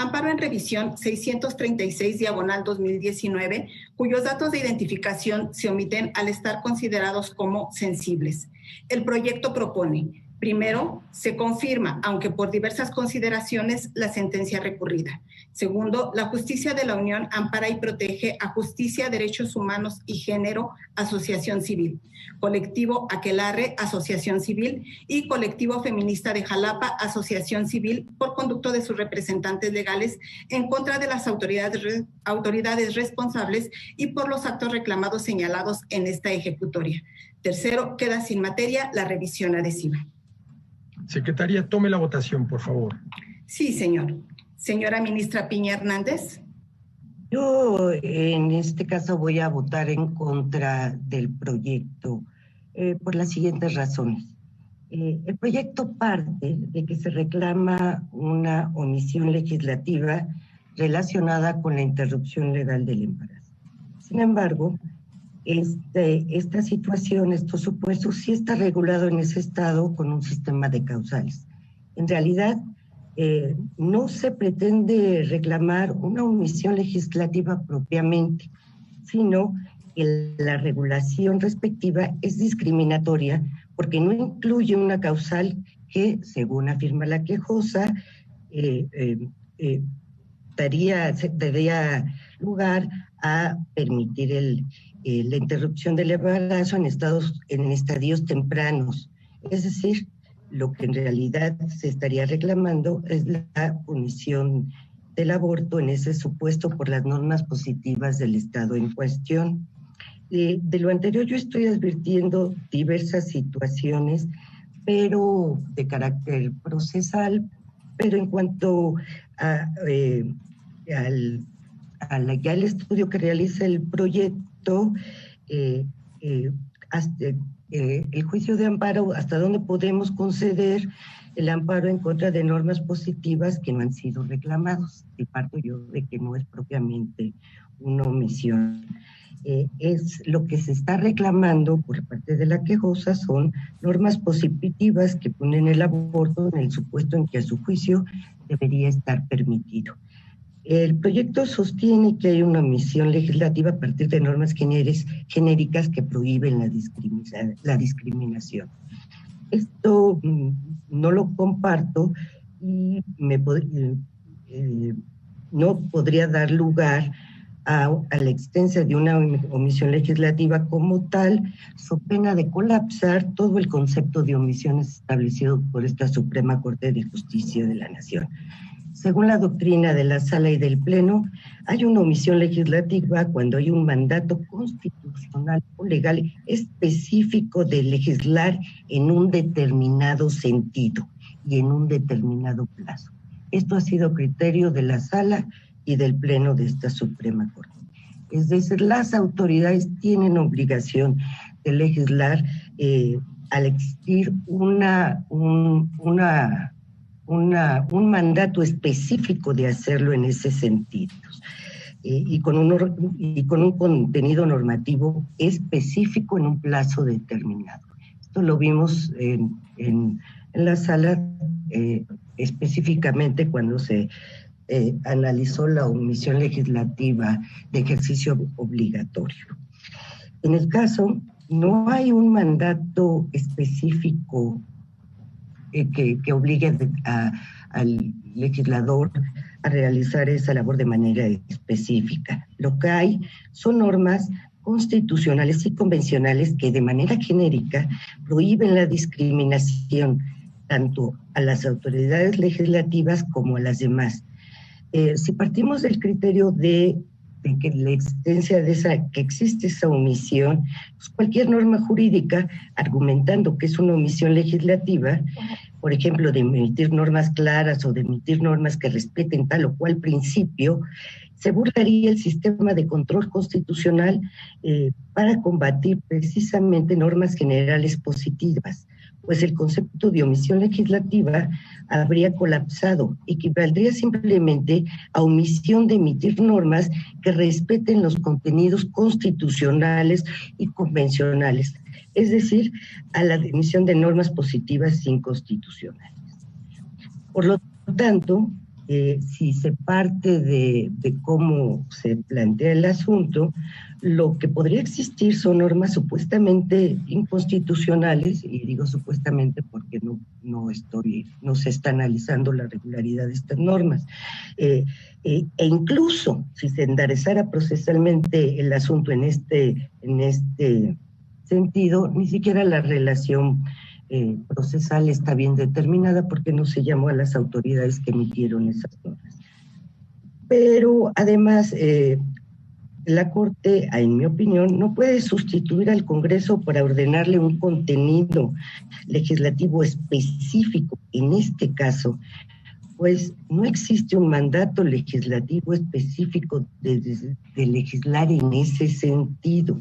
Amparo en revisión 636/2019, cuyos datos de identificación se omiten al estar considerados como sensibles. El proyecto propone: primero, se confirma, aunque por diversas consideraciones, la sentencia recurrida. Segundo, la justicia de la Unión ampara y protege a Justicia, Derechos Humanos y Género, Asociación Civil, Colectivo Aquelarre, Asociación Civil, y Colectivo Feminista de Jalapa, Asociación Civil, por conducto de sus representantes legales en contra de las autoridades responsables y por los actos reclamados señalados en esta ejecutoria. Tercero, queda sin materia la revisión adhesiva. Secretaria, tome la votación, por favor. Sí, señor. Señora ministra Piña Hernández. Yo en este caso voy a votar en contra del proyecto por las siguientes razones. El proyecto parte de que se reclama una omisión legislativa relacionada con la interrupción legal del embarazo. Sin embargo, esta situación, estos supuestos, sí está regulado en ese estado con un sistema de causales. En realidad, no se pretende reclamar una omisión legislativa propiamente, sino que la regulación respectiva es discriminatoria porque no incluye una causal que, según afirma la quejosa, daría lugar a permitir la interrupción del embarazo en estadios tempranos. Es decir, lo que en realidad se estaría reclamando es la omisión del aborto en ese supuesto por las normas positivas del Estado en cuestión. De lo anterior yo estoy advirtiendo diversas situaciones, pero de carácter procesal, pero en cuanto al estudio que realiza el proyecto, el juicio de amparo, hasta dónde podemos conceder el amparo en contra de normas positivas que no han sido reclamados. Y parto yo de que no es propiamente una omisión. Es lo que se está reclamando por parte de la quejosa son normas positivas que ponen el aborto en el supuesto en que a su juicio debería estar permitido. El proyecto sostiene que hay una omisión legislativa a partir de normas genéricas que prohíben la discriminación. Esto no lo comparto y no podría dar lugar a la existencia de una omisión legislativa como tal, so pena de colapsar todo el concepto de omisiones establecido por esta Suprema Corte de Justicia de la Nación. Según la doctrina de la Sala y del Pleno, hay una omisión legislativa cuando hay un mandato constitucional o legal específico de legislar en un determinado sentido y en un determinado plazo. Esto ha sido criterio de la Sala y del Pleno de esta Suprema Corte. Es decir, las autoridades tienen obligación de legislar al existir un mandato específico de hacerlo en ese sentido y con un contenido normativo específico en un plazo determinado. Esto lo vimos en la sala específicamente cuando se analizó la omisión legislativa de ejercicio obligatorio. En el caso, no hay un mandato específico que obligue al legislador a realizar esa labor de manera específica. Lo que hay son normas constitucionales y convencionales que de manera genérica prohíben la discriminación tanto a las autoridades legislativas como a las demás. Si partimos del criterio de que la existencia de que existe esa omisión, pues cualquier norma jurídica argumentando que es una omisión legislativa, por ejemplo, de emitir normas claras o de emitir normas que respeten tal o cual principio, se burlaría el sistema de control constitucional para combatir precisamente normas generales positivas, pues el concepto de omisión legislativa habría colapsado, equivaldría simplemente a omisión de emitir normas que respeten los contenidos constitucionales y convencionales, es decir, a la emisión de normas positivas inconstitucionales. Por lo tanto, si se parte de cómo se plantea el asunto, lo que podría existir son normas supuestamente inconstitucionales, y digo supuestamente porque no se está analizando la regularidad de estas normas, e incluso si se enderezara procesalmente el asunto en este sentido, ni siquiera la relación procesal está bien determinada porque no se llamó a las autoridades que emitieron esas normas. Pero además, la Corte, en mi opinión, no puede sustituir al Congreso para ordenarle un contenido legislativo específico. En este caso, pues no existe un mandato legislativo específico de legislar en ese sentido.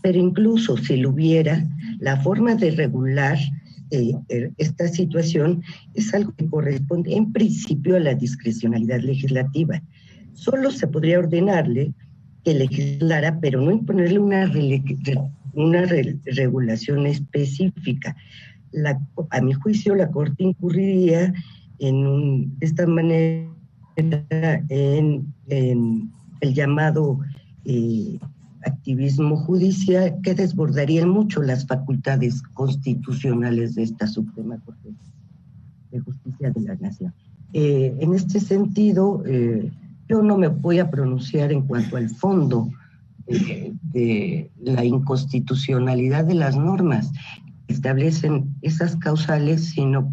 Pero incluso si lo hubiera, la forma de regular esta situación es algo que corresponde en principio a la discrecionalidad legislativa. Solo se podría ordenarle que legislara, pero no imponerle una regulación específica. A mi juicio, la Corte incurriría de esta manera en el llamado activismo judicial, que desbordaría mucho las facultades constitucionales de esta Suprema Corte de Justicia de la Nación. En este sentido, yo no me voy a pronunciar en cuanto al fondo de la inconstitucionalidad de las normas que establecen esas causales, sino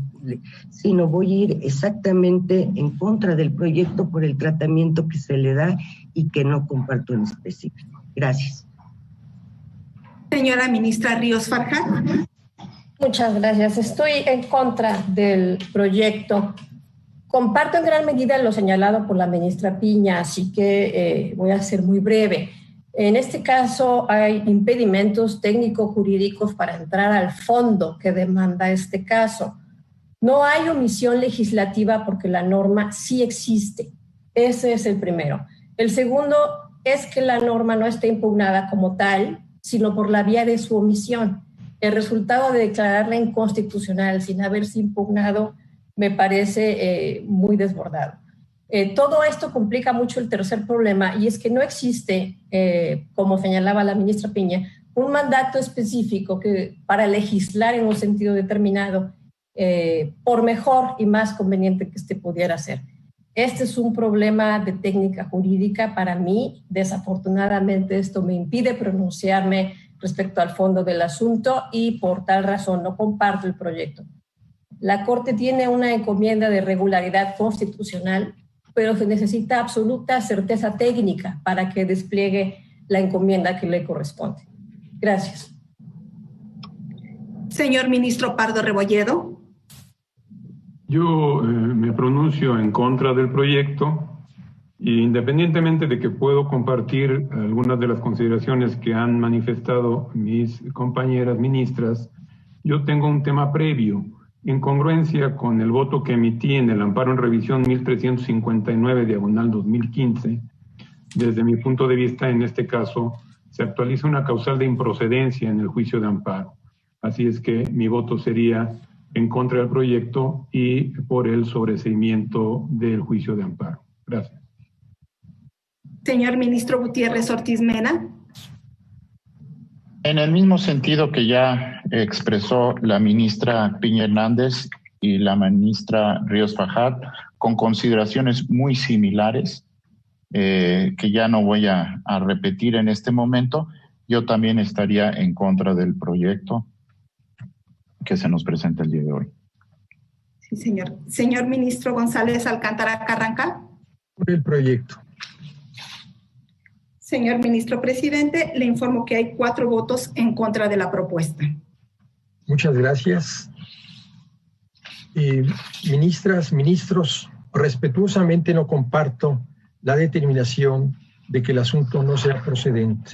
voy a ir exactamente en contra del proyecto por el tratamiento que se le da y que no comparto en específico. Gracias. Señora ministra Ríos Farjat. Muchas gracias. Estoy en contra del proyecto. Comparto en gran medida lo señalado por la ministra Piña, así que voy a ser muy breve. En este caso hay impedimentos técnico-jurídicos para entrar al fondo que demanda este caso. No hay omisión legislativa porque la norma sí existe. Ese es el primero. El segundo es que la norma no está impugnada como tal, sino por la vía de su omisión. El resultado de declararla inconstitucional sin haberse impugnado me parece muy desbordado. Todo esto complica mucho el tercer problema, y es que no existe, como señalaba la ministra Piña, un mandato específico para legislar en un sentido determinado, por mejor y más conveniente que este pudiera ser. Este es un problema de técnica jurídica para mí. Desafortunadamente esto me impide pronunciarme respecto al fondo del asunto y por tal razón no comparto el proyecto. La Corte tiene una encomienda de regularidad constitucional, pero se necesita absoluta certeza técnica para que despliegue la encomienda que le corresponde. Gracias. Señor ministro Pardo Rebolledo. Yo me pronuncio en contra del proyecto, independientemente de que puedo compartir algunas de las consideraciones que han manifestado mis compañeras ministras. Yo tengo un tema previo. En congruencia con el voto que emití en el amparo en revisión 1359/2015, desde mi punto de vista, en este caso, se actualiza una causal de improcedencia en el juicio de amparo. Así es que mi voto sería en contra del proyecto y por el sobreseimiento del juicio de amparo. Gracias. Señor ministro Gutiérrez Ortiz Mena. En el mismo sentido que ya expresó la ministra Piña Hernández y la ministra Ríos Farjat, con consideraciones muy similares, que ya no voy a repetir en este momento, yo también estaría en contra del proyecto que se nos presenta el día de hoy. Sí, señor. Señor ministro González Alcántara Carrancal. Por el proyecto. Señor ministro presidente, le informo que hay 4 votos en contra de la propuesta. Muchas gracias. Ministras, ministros, respetuosamente no comparto la determinación de que el asunto no sea procedente.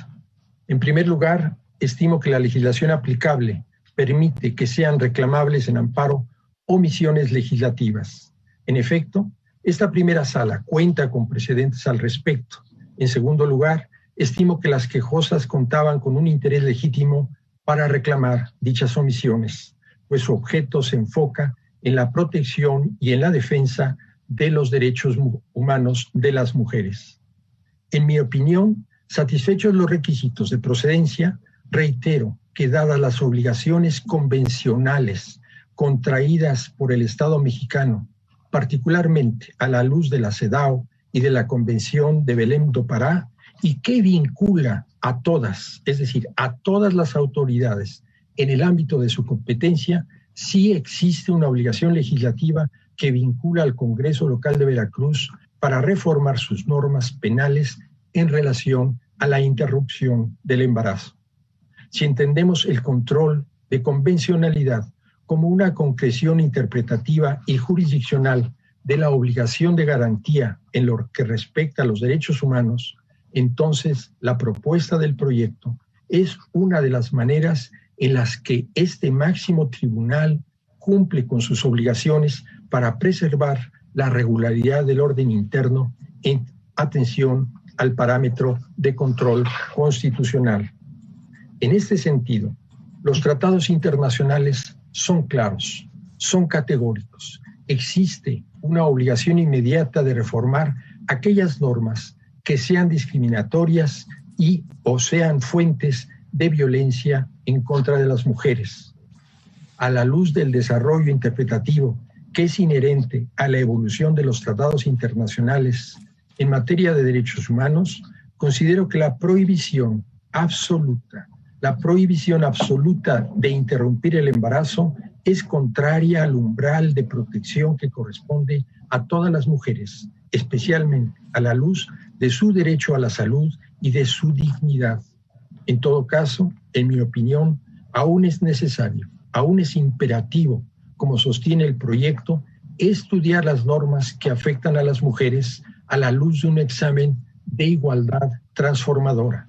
En primer lugar, estimo que la legislación aplicable permite que sean reclamables en amparo omisiones legislativas. En efecto, esta primera sala cuenta con precedentes al respecto. En segundo lugar, estimo que las quejosas contaban con un interés legítimo para reclamar dichas omisiones, pues su objeto se enfoca en la protección y en la defensa de los derechos humanos de las mujeres. En mi opinión, satisfechos los requisitos de procedencia, reitero que dadas las obligaciones convencionales contraídas por el Estado mexicano, particularmente a la luz de la CEDAW y de la Convención de Belém do Pará, y que vincula a todas, es decir, a todas las autoridades en el ámbito de su competencia, sí existe una obligación legislativa que vincula al Congreso Local de Veracruz para reformar sus normas penales en relación a la interrupción del embarazo. Si entendemos el control de convencionalidad como una concreción interpretativa y jurisdiccional de la obligación de garantía en lo que respecta a los derechos humanos, entonces la propuesta del proyecto es una de las maneras en las que este máximo tribunal cumple con sus obligaciones para preservar la regularidad del orden interno en atención al parámetro de control constitucional. En este sentido, los tratados internacionales son claros, son categóricos. Existe una obligación inmediata de reformar aquellas normas que sean discriminatorias y o sean fuentes de violencia en contra de las mujeres. A la luz del desarrollo interpretativo que es inherente a la evolución de los tratados internacionales en materia de derechos humanos, considero que la prohibición absoluta de interrumpir el embarazo es contraria al umbral de protección que corresponde a todas las mujeres, especialmente a la luz de su derecho a la salud y de su dignidad. En todo caso, en mi opinión, aún es necesario, aún es imperativo, como sostiene el proyecto, estudiar las normas que afectan a las mujeres a la luz de un examen de igualdad transformadora.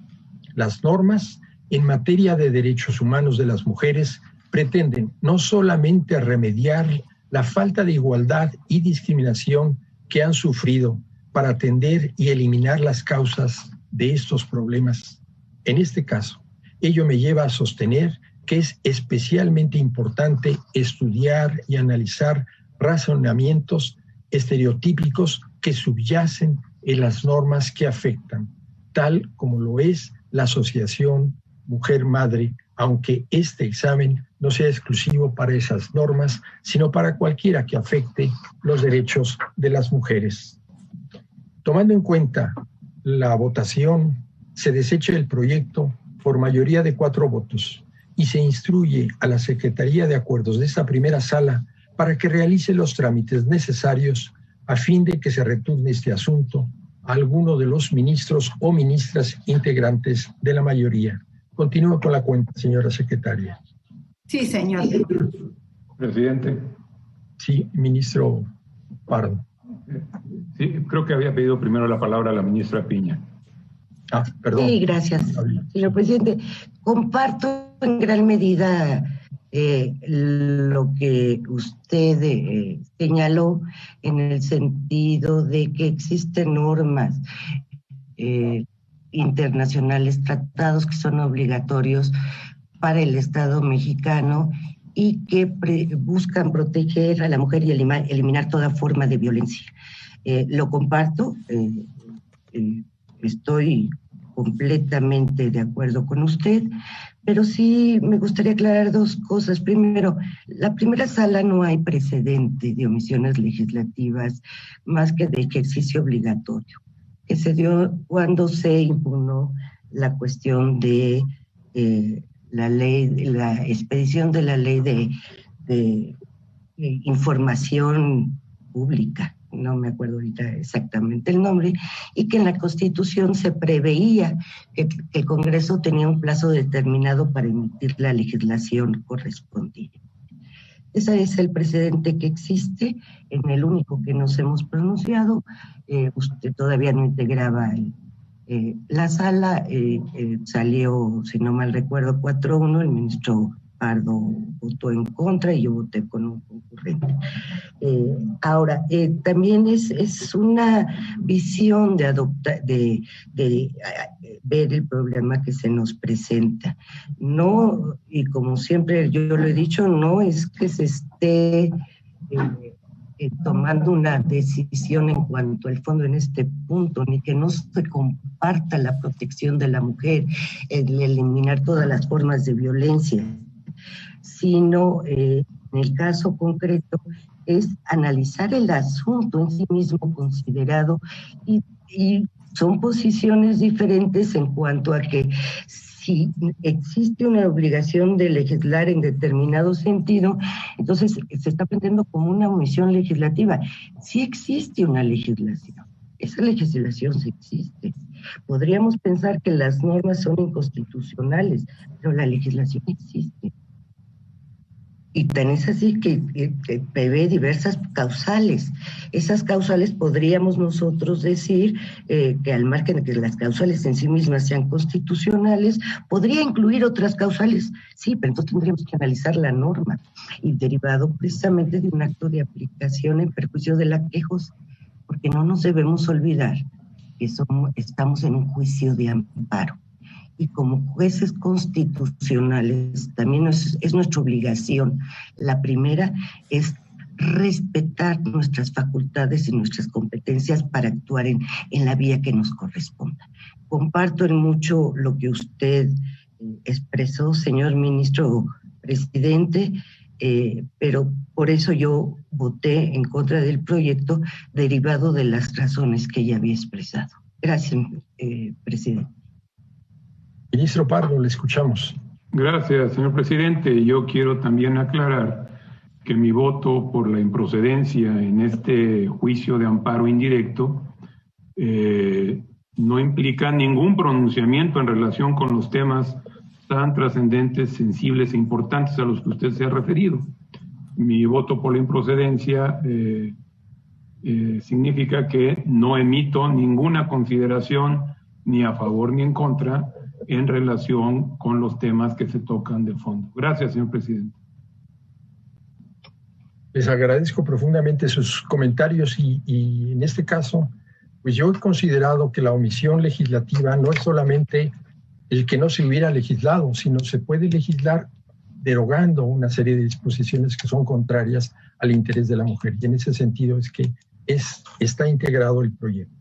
Las normas en materia de derechos humanos de las mujeres pretenden no solamente remediar la falta de igualdad y discriminación que han sufrido para atender y eliminar las causas de estos problemas. En este caso, ello me lleva a sostener que es especialmente importante estudiar y analizar razonamientos estereotípicos que subyacen en las normas que afectan, tal como lo es la asociación mujer-madre, aunque este examen no sea exclusivo para esas normas, sino para cualquiera que afecte los derechos de las mujeres. Tomando en cuenta la votación, se desecha el proyecto por mayoría de 4 votos y se instruye a la Secretaría de Acuerdos de esta primera sala para que realice los trámites necesarios a fin de que se retorne este asunto a alguno de los ministros o ministras integrantes de la mayoría. Continúo con la cuenta, señora secretaria. Sí, señor. Presidente. Sí, ministro Pardo. Sí, creo que había pedido primero la palabra la ministra Piña. Ah, perdón. Sí, gracias, señor presidente. Comparto en gran medida lo que usted señaló en el sentido de que existen normas internacionales, tratados que son obligatorios para el Estado mexicano y que buscan proteger a la mujer y eliminar toda forma de violencia. Lo comparto, estoy completamente de acuerdo con usted, pero sí me gustaría aclarar 2 cosas. Primero, la primera sala no hay precedente de omisiones legislativas más que de ejercicio obligatorio, que se dio cuando se impugnó la cuestión de la ley, la expedición de la ley de información pública, no me acuerdo ahorita exactamente el nombre, y que en la Constitución se preveía que el Congreso tenía un plazo determinado para emitir la legislación correspondiente. Ese es el precedente que existe, en el único que nos hemos pronunciado. Usted todavía no integraba la sala, salió, si no mal recuerdo, 4-1, el ministro Pardo votó en contra y yo voté con un concurrente. Ahora, también es una visión de ver el problema que se nos presenta. No, y como siempre yo lo he dicho, no es que se esté tomando una decisión en cuanto al fondo en este punto, ni que no se comparta la protección de la mujer, el eliminar todas las formas de violencia, sino en el caso concreto es analizar el asunto en sí mismo considerado y son posiciones diferentes en cuanto a que si existe una obligación de legislar en determinado sentido, entonces se está planteando como una omisión legislativa. Sí existe una legislación, esa legislación sí existe. Podríamos pensar que las normas son inconstitucionales, pero la legislación existe. Y tan es así que prevé diversas causales. Esas causales podríamos nosotros decir que al margen de que las causales en sí mismas sean constitucionales, podría incluir otras causales. Sí, pero entonces tendríamos que analizar la norma y derivado precisamente de un acto de aplicación en perjuicio de la quejosa, porque no nos debemos olvidar que estamos en un juicio de amparo. Y como jueces constitucionales también es nuestra obligación. La primera es respetar nuestras facultades y nuestras competencias para actuar en la vía que nos corresponda. Comparto en mucho lo que usted expresó, señor ministro presidente, pero por eso yo voté en contra del proyecto derivado de las razones que ya había expresado. Gracias, presidente. Ministro Pardo, le escuchamos. Gracias, señor presidente. Yo quiero también aclarar que mi voto por la improcedencia en este juicio de amparo indirecto no implica ningún pronunciamiento en relación con los temas tan trascendentes, sensibles e importantes a los que usted se ha referido. Mi voto por la improcedencia significa que no emito ninguna consideración ni a favor ni en contra en relación con los temas que se tocan de fondo. Gracias, señor presidente. Les agradezco profundamente sus comentarios y en este caso, pues yo he considerado que la omisión legislativa no es solamente el que no se hubiera legislado, sino se puede legislar derogando una serie de disposiciones que son contrarias al interés de la mujer. Y en ese sentido es que está integrado el proyecto.